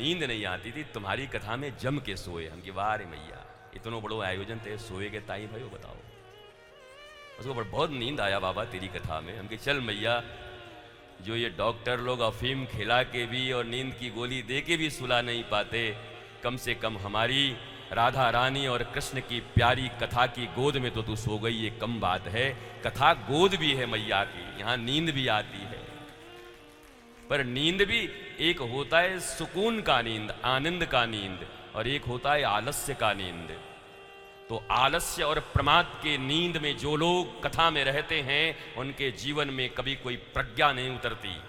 नींद नहीं आती थी, तुम्हारी कथा में जम के सोए हम कि वाह रे मैया, इतनो बड़ो आयोजन थे, सोए के ताई भयो बताओ। उसको बहुत नींद आया बाबा तेरी कथा में। हम कि चल मैया, जो ये डॉक्टर लोग अफीम खिला के भी और नींद की गोली दे के भी सुला नहीं पाते, कम से कम हमारी राधा रानी और कृष्ण की प्यारी कथा की गोद में तो तू सो गई, ये कम बात है। कथा गोद भी है मैया की, यहाँ नींद भी आती है। पर नींद भी एक होता है सुकून का नींद, आनंद का नींद, और एक होता है आलस्य का नींद। तो आलस्य और प्रमाद के नींद में जो लोग कथा में रहते हैं, उनके जीवन में कभी कोई प्रज्ञा नहीं उतरती।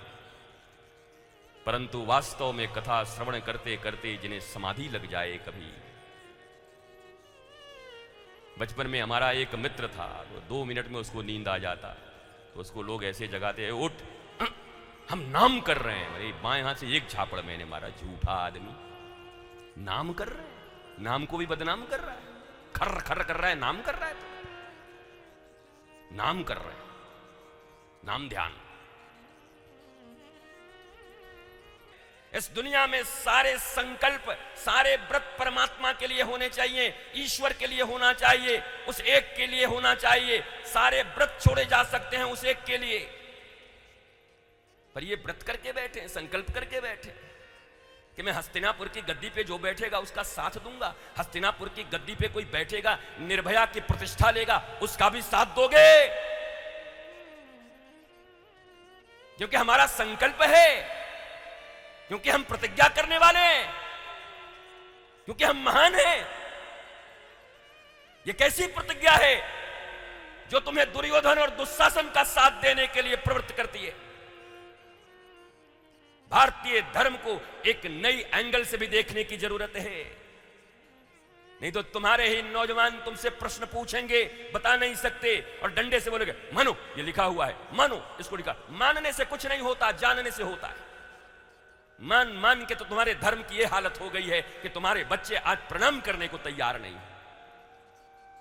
परंतु वास्तव में कथा श्रवण करते करते जिन्हें समाधि लग जाए, कभी बचपन में हमारा एक मित्र था, तो 2 मिनट में उसको नींद आ जाता, तो उसको लोग ऐसे जगाते हैं, उठ हम नाम कर रहे हैं। अरे बाएं हाथ से एक झापड़ मैंने मारा, झूठा आदमी, नाम कर रहे हैं, नाम को भी बदनाम कर रहा है, खर खर कर रहा है, नाम कर रहा है, तो नाम कर रहे हैं, नाम ध्यान। इस दुनिया में सारे संकल्प, सारे व्रत परमात्मा के लिए होने चाहिए, ईश्वर के लिए होना चाहिए, उस एक के लिए होना चाहिए। सारे व्रत छोड़े जा सकते हैं उस एक के लिए, पर ये व्रत करके बैठे, संकल्प करके बैठे कि मैं हस्तिनापुर की गद्दी पे जो बैठेगा उसका साथ दूंगा, हस्तिनापुर की गद्दी पे कोई बैठेगा निर्भया की प्रतिष्ठा लेगा, उसका भी साथ दोगे, क्योंकि हमारा संकल्प है, क्योंकि हम प्रतिज्ञा करने वाले हैं, क्योंकि हम महान हैं। यह कैसी प्रतिज्ञा है जो तुम्हें दुर्योधन और दुशासन का साथ देने के लिए प्रवृत्त करती है? भारतीय धर्म को एक नई एंगल से भी देखने की जरूरत है, नहीं तो तुम्हारे ही नौजवान तुमसे प्रश्न पूछेंगे, बता नहीं सकते, और डंडे से बोलेंगे मानो ये लिखा हुआ है, मानो इसको लिखा। मानने से कुछ नहीं होता, जानने से होता है। मान मान के तो तुम्हारे धर्म की यह हालत हो गई है कि तुम्हारे बच्चे आज प्रणाम करने को तैयार नहीं।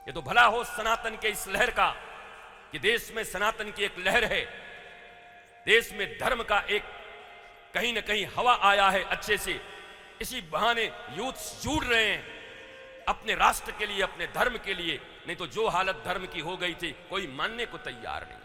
ये तो भला हो सनातन के इस लहर का, कि देश में सनातन की एक लहर है, देश में धर्म का एक कहीं ना कहीं हवा आया है अच्छे से। इसी बहाने यूथ जुड़ रहे हैं अपने राष्ट्र के लिए, अपने धर्म के लिए, नहीं तो जो हालत धर्म की हो गई थी, कोई मानने को तैयार नहीं।